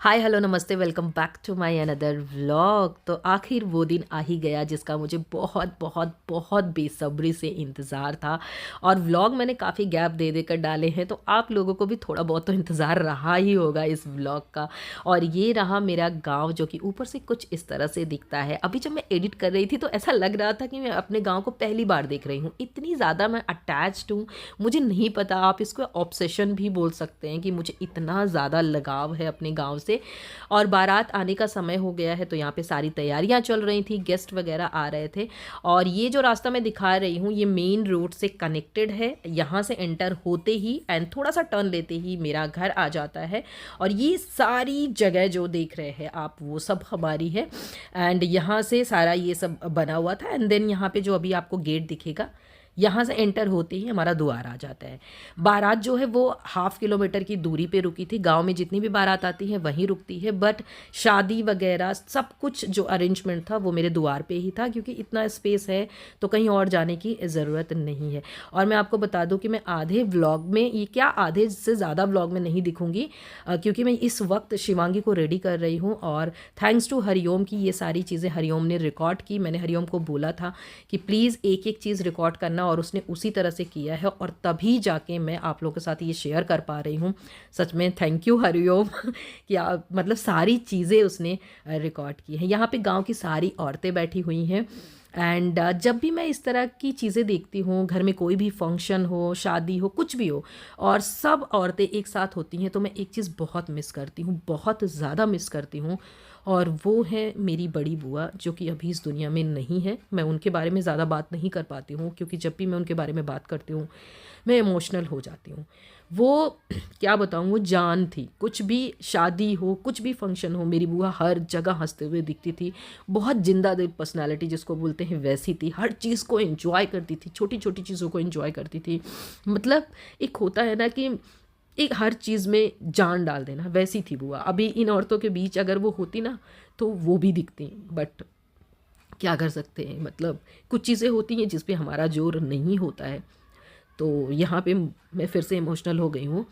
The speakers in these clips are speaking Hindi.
हाय हेलो नमस्ते, welcome back to my another vlog. तो आखिर वो दिन आ ही गया जिसका मुझे बहुत बहुत बहुत बेसब्री से इंतज़ार था। और व्लॉग मैंने काफ़ी गैप दे देकर डाले हैं, तो आप लोगों को भी थोड़ा बहुत तो इंतज़ार रहा ही होगा इस व्लॉग का। और ये रहा मेरा गांव, जो कि ऊपर से कुछ इस तरह से दिखता है। अभी जब मैं एडिट कर रही थी तो ऐसा लग रहा था कि मैं अपने गाँव को पहली बार देख रही हूँ। इतनी ज़्यादा मैं अटैच्ड हूँ, मुझे नहीं पता, आप इसको ऑब्सेशन भी बोल सकते हैं कि मुझे इतना ज़्यादा लगाव है अपने गाँव से। और बारात आने का समय हो गया है, तो यहाँ पे सारी तैयारियां चल रही थी, गेस्ट वगैरह आ रहे थे। और ये जो रास्ता मैं दिखा रही हूँ ये मेन रोड से कनेक्टेड है। यहाँ से एंटर होते ही एंड थोड़ा सा टर्न लेते ही मेरा घर आ जाता है। और ये सारी जगह जो देख रहे हैं आप वो सब हमारी है। एंड यहाँ से सारा ये सब बना हुआ था। एंड देन यहाँ पे जो अभी आपको गेट दिखेगा, यहाँ से एंटर होते ही हमारा द्वार आ जाता है। बारात जो है वो 1/2 किलोमीटर की दूरी पे रुकी थी। गांव में जितनी भी बारात आती है वहीं रुकती है, बट शादी वगैरह सब कुछ जो अरेंजमेंट था वो मेरे द्वार पे ही था, क्योंकि इतना स्पेस है तो कहीं और जाने की ज़रूरत नहीं है। और मैं आपको बता दूं कि मैं आधे व्लॉग में, ये क्या आधे से ज़्यादा व्लॉग में नहीं दिखूंगी, क्योंकि मैं इस वक्त शिवांगी को रेडी कर रही हूँ। और थैंक्स टू हरिओम की ये सारी चीज़ें हरिओम ने रिकॉर्ड की। मैंने हरिओम को बोला था कि प्लीज़ एक एक चीज़ रिकॉर्ड करना, और उसने उसी तरह से किया है। और तभी जाके मैं आप लोगों के साथ ये शेयर कर पा रही हूँ। सच में थैंक यू हरिओम कि आप मतलब सारी चीज़ें उसने रिकॉर्ड की हैं। यहाँ पे गांव की सारी औरतें बैठी हुई हैं। एंड जब भी मैं इस तरह की चीज़ें देखती हूँ, घर में कोई भी फंक्शन हो, शादी हो, कुछ भी हो, और सब औरतें एक साथ होती हैं, तो मैं एक चीज़ बहुत मिस करती हूँ, बहुत ज़्यादा मिस करती हूँ। और वो है मेरी बड़ी बुआ, जो कि अभी इस दुनिया में नहीं है। मैं उनके बारे में ज़्यादा बात नहीं कर पाती हूँ, क्योंकि जब भी मैं उनके बारे में बात करती हूँ मैं इमोशनल हो जाती हूँ। वो क्या बताऊँ, वो जान थी। कुछ भी शादी हो, कुछ भी फंक्शन हो, मेरी बुआ हर जगह हंसते हुए दिखती थी। बहुत जिंदा दिल पर्सनालिटी जिसको बोलते हैं वैसी थी। हर चीज़ को एंजॉय करती थी, छोटी छोटी चीज़ों को एंजॉय करती थी। मतलब एक होता है ना कि एक हर चीज़ में जान डाल देना, वैसी थी बुआ। अभी इन औरतों के बीच अगर वो होती ना तो वो भी दिखती, बट क्या कर सकते हैं, मतलब कुछ चीज़ें होती हैं जिस पे हमारा जोर नहीं होता है। तो यहाँ पे मैं फिर से इमोशनल हो गई हूँ।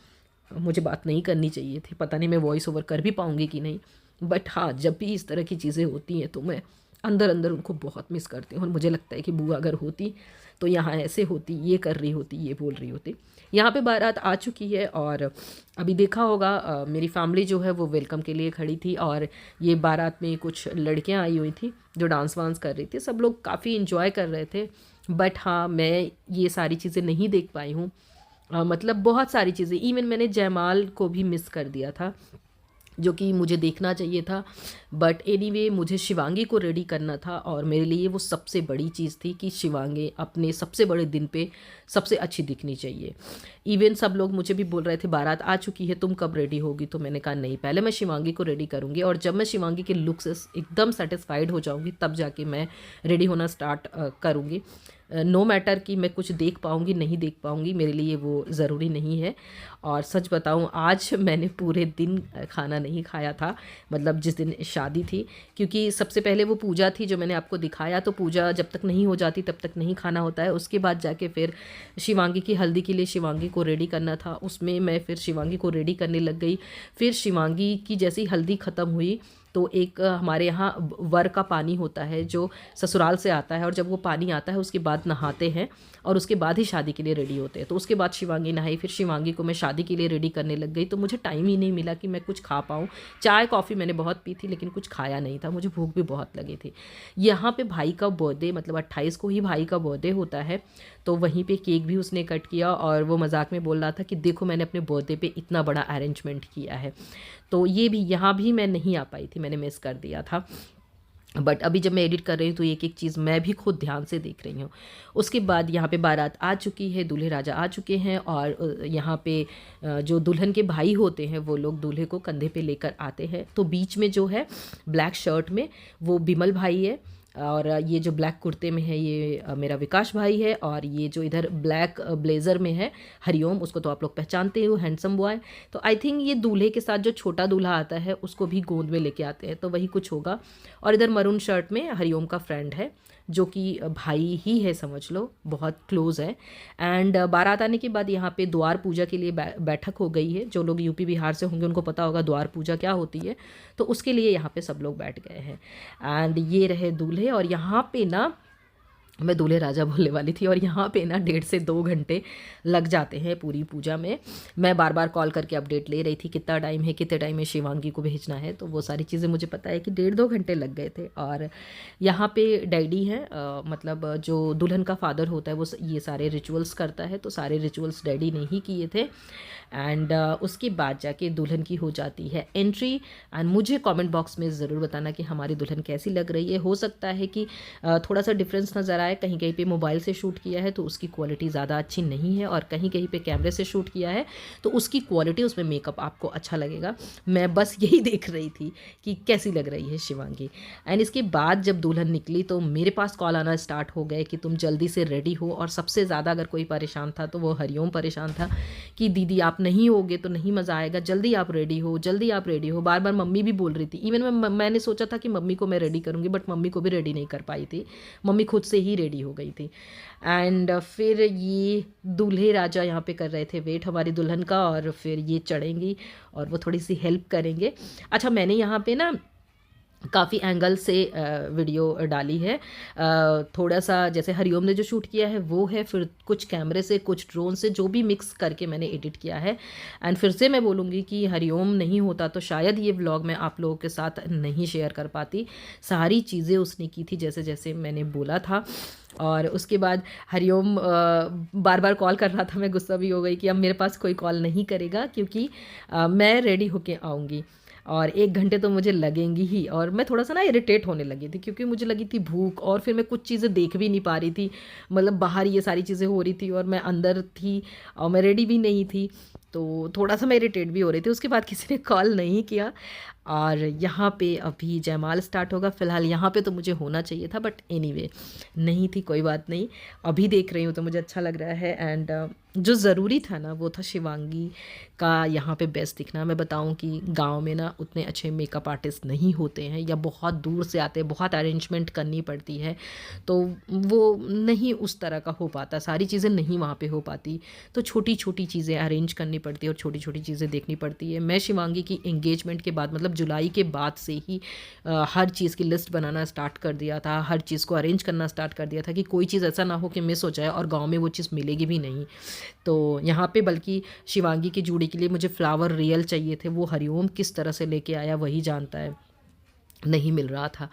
मुझे बात नहीं करनी चाहिए थी, पता नहीं मैं वॉइस ओवर कर भी पाऊँगी कि नहीं। बट हाँ, जब भी इस तरह की चीज़ें होती हैं तो मैं अंदर अंदर उनको बहुत मिस करती हूँ। और मुझे लगता है कि बुआ अगर होती तो यहाँ ऐसे होती, ये कर रही होती, ये बोल रही होती। यहाँ पे बारात आ चुकी है, और अभी देखा होगा मेरी फैमिली जो है वो वेलकम के लिए खड़ी थी। और ये बारात में कुछ लड़कियाँ आई हुई थी जो डांस वांस कर रही थी। सब लोग काफ़ी इंजॉय कर रहे थे। बट हाँ, मैं ये सारी चीज़ें नहीं देख पाई हूँ। मतलब बहुत सारी चीज़ें, इवन मैंने जयमाल को भी मिस कर दिया था, जो कि मुझे देखना चाहिए था। बट एनीवे मुझे शिवांगी को रेडी करना था, और मेरे लिए वो सबसे बड़ी चीज़ थी कि शिवांगी अपने सबसे बड़े दिन पे सबसे अच्छी दिखनी चाहिए। इवन सब लोग मुझे भी बोल रहे थे बारात आ चुकी है, तुम कब रेडी होगी। तो मैंने कहा नहीं, पहले मैं शिवांगी को रेडी करूँगी, और जब मैं शिवांगी के लुक से एकदम सेटिस्फाइड हो जाऊँगी तब जाके मैं रेडी होना स्टार्ट करूँगी। नो मैटर कि मैं कुछ देख पाऊँगी नहीं देख पाऊँगी, मेरे लिए वो ज़रूरी नहीं है। और सच बताऊँ, आज मैंने पूरे दिन खाना नहीं खाया था, मतलब जिस दिन शादी थी। क्योंकि सबसे पहले वो पूजा थी जो मैंने आपको दिखाया, तो पूजा जब तक नहीं हो जाती तब तक नहीं खाना होता है। उसके बाद जाके फिर शिवांगी की हल्दी के लिए शिवांगी को रेडी करना था, उसमें मैं फिर शिवांगी को रेडी करने लग गई। फिर शिवांगी की जैसी हल्दी ख़त्म हुई तो एक हमारे यहाँ वर का पानी होता है जो ससुराल से आता है, और जब वो पानी आता है उसके बाद नहाते हैं, और उसके बाद ही शादी के लिए रेडी होते हैं। तो उसके बाद शिवांगी नहाई, फिर शिवांगी को मैं शादी के लिए रेडी करने लग गई। तो मुझे टाइम ही नहीं मिला कि मैं कुछ खा पाऊँ। चाय कॉफ़ी मैंने बहुत पी थी, लेकिन कुछ खाया नहीं था, मुझे भूख भी बहुत लगी थी। यहाँ पे भाई का बर्थडे, मतलब 28 को ही भाई का बर्थडे होता है, तो वहीं पे केक भी उसने कट किया। और वो मजाक में बोल रहा था कि देखो मैंने अपने बर्थडे पे इतना बड़ा अरेंजमेंट किया है। तो ये भी, यहाँ भी मैं नहीं आ पाई थी, मैंने मिस कर दिया था। बट अभी जब मैं एडिट कर रही हूँ तो एक एक चीज़ मैं भी खुद ध्यान से देख रही हूँ। उसके बाद यहाँ पे बारात आ चुकी है, दूल्हे राजा आ चुके हैं, और यहाँ पे जो दुल्हन के भाई होते हैं वो लोग दूल्हे को कंधे पे लेकर आते हैं। तो बीच में जो है ब्लैक शर्ट में वो बिमल भाई है, और ये जो ब्लैक कुर्ते में है ये मेरा विकास भाई है, और ये जो इधर ब्लैक ब्लेज़र में है हरिओम, उसको तो आप लोग पहचानते हो, हैंडसम बॉय। तो आई थिंक ये दूल्हे के साथ जो छोटा दूल्हा आता है उसको भी गोद में लेके आते हैं, तो वही कुछ होगा। और इधर मरून शर्ट में हरिओम का फ्रेंड है जो कि भाई ही है समझ लो, बहुत क्लोज़ है। एंड बारात आने के बाद यहाँ पे द्वार पूजा के लिए बैठक हो गई है। जो लोग यूपी बिहार से होंगे उनको पता होगा द्वार पूजा क्या होती है, तो उसके लिए यहाँ पे सब लोग बैठ गए हैं। एंड ये रहे दूल्हे, और यहाँ पे ना मैं दूल्हे राजा बोलने वाली थी, और यहाँ पे ना 1.5 से 2 घंटे लग जाते हैं पूरी पूजा में। मैं बार बार कॉल करके अपडेट ले रही थी कितना टाइम है, कितने टाइम में शिवांगी को भेजना है, तो वो सारी चीज़ें मुझे पता है कि 1.5-2 घंटे लग गए थे। और यहाँ पे डैडी हैं, मतलब जो दुल्हन का फादर होता है वो ये सारे रिचुअल्स करता है, तो सारे रिचुअल्स डैडी ने ही किए थे। एंड उसके बाद जाके दुल्हन की हो जाती है एंट्री। एंड मुझे कमेंट बॉक्स में ज़रूर बताना कि हमारी दुल्हन कैसी लग रही है। हो सकता है कि थोड़ा सा डिफरेंस नज़र आए, कहीं कहीं पे मोबाइल से शूट किया है तो उसकी क्वालिटी ज़्यादा अच्छी नहीं है, और कहीं कहीं पे कैमरे से शूट किया है तो उसकी क्वालिटी, उसमें मेकअप आपको अच्छा लगेगा। मैं बस यही देख रही थी कि कैसी लग रही है शिवांगी। एंड इसके बाद जब दुल्हन निकली तो मेरे पास कॉल आना स्टार्ट हो गए कि तुम जल्दी से रेडी हो। और सबसे ज़्यादा अगर कोई परेशान था तो वो हरिओम परेशान था कि दीदी आप नहीं होगे तो नहीं मज़ा आएगा, जल्दी आप रेडी हो, जल्दी आप रेडी हो। बार बार मम्मी भी बोल रही थी। इवन मैंने सोचा था कि मम्मी को मैं रेडी करूँगी, बट मम्मी को भी रेडी नहीं कर पाई थी, मम्मी खुद से ही रेडी हो गई थी। एंड फिर ये दूल्हे राजा यहाँ पे कर रहे थे वेट हमारी दुल्हन का, और फिर ये चढ़ेंगी और वो थोड़ी सी हेल्प करेंगे। अच्छा, मैंने यहाँ पे ना काफ़ी एंगल से वीडियो डाली है। थोड़ा सा जैसे हरिओम ने जो शूट किया है वो है, फिर कुछ कैमरे से, कुछ ड्रोन से, जो भी मिक्स करके मैंने एडिट किया है। एंड फिर से मैं बोलूँगी कि हरिओम नहीं होता तो शायद ये व्लॉग मैं आप लोगों के साथ नहीं शेयर कर पाती। सारी चीज़ें उसने की थी जैसे जैसे मैंने बोला था। और उसके बाद हरिओम बार बार कॉल कर रहा था, मैं गुस्सा भी हो गई कि अब मेरे पास कोई कॉल नहीं करेगा, क्योंकि मैं रेडी होके आऊँगी और 1 घंटे तो मुझे लगेंगी ही। और मैं थोड़ा सा ना इरिटेट होने लगी थी, क्योंकि मुझे लगी थी भूख, और फिर मैं कुछ चीज़ें देख भी नहीं पा रही थी। मतलब बाहर ये सारी चीज़ें हो रही थी और मैं अंदर थी और मैं रेडी भी नहीं थी, तो थोड़ा सा मैं इरिटेट भी हो रही थी। उसके बाद किसी ने कॉल नहीं किया। और यहाँ पे अभी जयमाल स्टार्ट होगा। फ़िलहाल यहाँ पे तो मुझे होना चाहिए था, बट एनीवे नहीं थी, कोई बात नहीं। अभी देख रही हूँ तो मुझे अच्छा लग रहा है। एंड जो ज़रूरी था ना वो था शिवांगी का यहाँ पे बेस्ट दिखना। मैं बताऊँ कि गांव में ना उतने अच्छे मेकअप आर्टिस्ट नहीं होते हैं, या बहुत दूर से आते हैं, बहुत अरेंजमेंट करनी पड़ती है, तो वो नहीं उस तरह का हो पाता, सारी चीज़ें नहीं वहाँ पे हो पाती। तो छोटी छोटी चीज़ें अरेंज करनी पड़ती है और छोटी छोटी चीज़ें देखनी पड़ती है। मैं शिवांगी की एंगेजमेंट के बाद, मतलब जुलाई के बाद से ही हर चीज़ की लिस्ट बनाना स्टार्ट कर दिया था, हर चीज़ को अरेंज करना स्टार्ट कर दिया था कि कोई चीज़ ऐसा ना हो कि मिस हो जाए और गाँव में वो चीज़ मिलेगी भी नहीं। तो यहाँ पे बल्कि शिवांगी की जोड़ी के लिए मुझे फ्लावर रियल चाहिए थे, वो हरिओम किस तरह से लेके आया वही जानता है, नहीं मिल रहा था।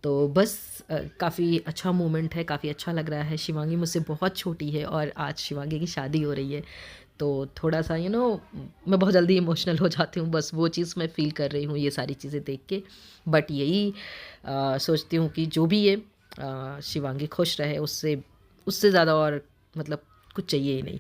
तो बस काफ़ी अच्छा मोमेंट है, काफ़ी अच्छा लग रहा है। शिवांगी मुझसे बहुत छोटी है और आज शिवांगी की शादी हो रही है, तो थोड़ा सा मैं बहुत जल्दी इमोशनल हो जाती हूँ। बस वो चीज़ मैं फ़ील कर रही हूँ ये सारी चीज़ें देख के। बट यही सोचती हूँ कि जो भी है शिवांगी खुश रहे, उससे उससे ज़्यादा और मतलब कुछ चाहिए ही नहीं।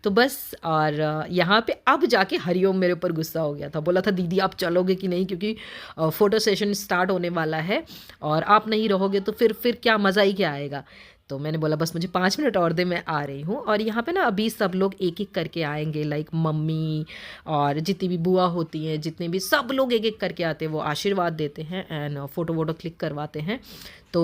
तो बस। और यहाँ पे अब जाके हरिओम मेरे ऊपर गुस्सा हो गया था, बोला था दीदी आप चलोगे कि नहीं, क्योंकि फ़ोटो सेशन स्टार्ट होने वाला है और आप नहीं रहोगे तो फिर क्या मज़ा ही क्या आएगा। तो मैंने बोला बस मुझे 5 मिनट और दे, मैं आ रही हूँ। और यहाँ पे ना अभी सब लोग एक एक करके आएंगे, लाइक मम्मी और जितनी भी बुआ होती हैं, जितने भी सब लोग एक एक करके आते हैं, वो आशीर्वाद देते हैं एंड फ़ोटो वोटो क्लिक करवाते हैं। तो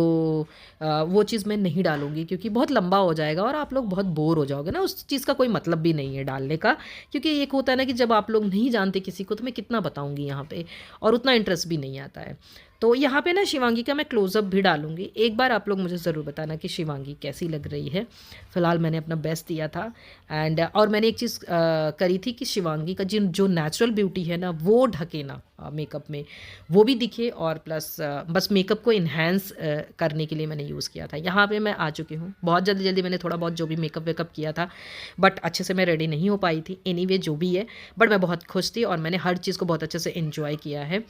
वो चीज़ मैं नहीं डालूँगी क्योंकि बहुत लंबा हो जाएगा और आप लोग बहुत बोर हो जाओगे ना, उस चीज़ का कोई मतलब भी नहीं है डालने का। क्योंकि एक होता है ना कि जब आप लोग नहीं जानते किसी को तो मैं कितना बताऊँगी यहाँ पे, और उतना इंटरेस्ट भी नहीं आता है। तो यहाँ पे ना शिवांगी का मैं क्लोज़अप भी डालूँगी। एक बार आप लोग मुझे ज़रूर बताना कि शिवांगी कैसी लग रही है। फ़िलहाल मैंने अपना बेस्ट दिया था। एंड और मैंने एक चीज़ करी थी कि शिवांगी का जो नेचुरल ब्यूटी है ना वो ढके ना मेकअप में, वो भी दिखे, और प्लस बस मेकअप को इन्हेंस करने के लिए मैंने यूज़ किया था। यहाँ पे मैं आ चुकी हूँ, बहुत जल्दी जल्दी मैंने थोड़ा बहुत जो भी मेकअप वेकअप किया था, बट अच्छे से मैं रेडी नहीं हो पाई थी। एनीवे जो भी है, बट मैं बहुत खुश थी और मैंने हर चीज़ को बहुत अच्छे से एंजॉय किया है।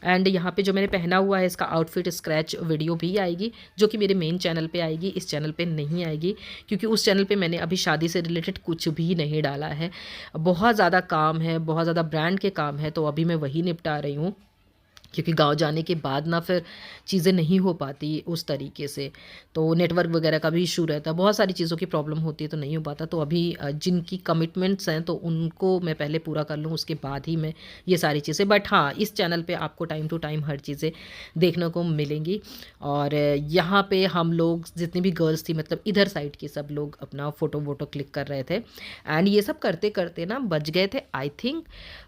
एंड यहाँ पे जो मैंने पहना हुआ है इसका आउटफिट स्क्रैच वीडियो भी आएगी, जो कि मेरे मेन चैनल पे आएगी, इस चैनल पे नहीं आएगी, क्योंकि उस चैनल पे मैंने अभी शादी से रिलेटेड कुछ भी नहीं डाला है। बहुत ज़्यादा काम है, बहुत ज़्यादा ब्रांड के काम है, तो अभी मैं वही निपटा रही हूँ। क्योंकि गाँव जाने के बाद ना फिर चीज़ें नहीं हो पाती उस तरीके से। तो नेटवर्क वगैरह का भी इशू रहता है, बहुत सारी चीज़ों की प्रॉब्लम होती है तो नहीं हो पाता। तो अभी जिनकी कमिटमेंट्स हैं तो उनको मैं पहले पूरा कर लूँ, उसके बाद ही मैं ये सारी चीज़ें, बट हाँ, इस चैनल पे आपको टाइम टू टाइम हर चीज़ें देखने को मिलेंगी। और यहाँ पे हम लोग जितनी भी गर्ल्स थी, मतलब इधर साइड के सब लोग अपना फ़ोटो वोटो क्लिक कर रहे थे। एंड ये सब करते करते ना बज गए थे आई थिंक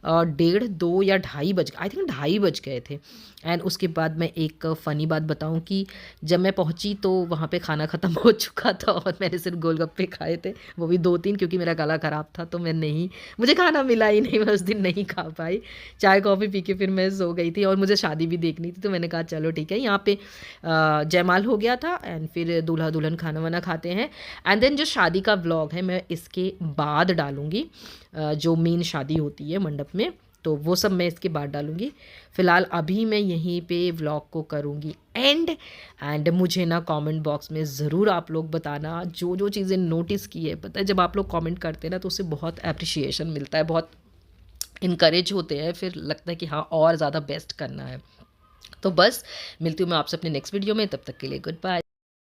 1:30 2 या ढाई बज, आई थिंक ढाई बज गए थे। एंड उसके बाद मैं एक फ़नी बात बताऊं कि जब मैं पहुंची तो वहाँ पे खाना ख़त्म हो चुका था और मैंने सिर्फ गोलगप्पे खाए थे, वो भी 2-3, क्योंकि मेरा गला ख़राब था तो मैं नहीं, मुझे खाना मिला ही नहीं, मैं उस दिन नहीं खा पाई। चाय कॉफ़ी पी के फिर मैं सो गई थी और मुझे शादी भी देखनी थी, तो मैंने कहा चलो ठीक है, यहाँ पे जयमाल हो गया था एंड फिर दूल्हा दुल्हन खाना वाना खाते हैं। एंड देन जो शादी का व्लॉग है मैं इसके बाद डालूँगी, जो मेन शादी होती है मंडप में, तो वो सब मैं इसके बाद डालूँगी। फ़िलहाल अभी मैं यहीं पे व्लॉग को करूँगी एंड मुझे ना कमेंट बॉक्स में ज़रूर आप लोग बताना जो जो चीज़ें नोटिस की है। पता है जब आप लोग कमेंट करते हैं ना तो उससे बहुत एप्रिशिएशन मिलता है, बहुत इनकरेज होते हैं, फिर लगता है कि हाँ और ज़्यादा बेस्ट करना है। तो बस मिलती हूँ मैं आपसे अपने नेक्स्ट वीडियो में, तब तक के लिए गुड बाय।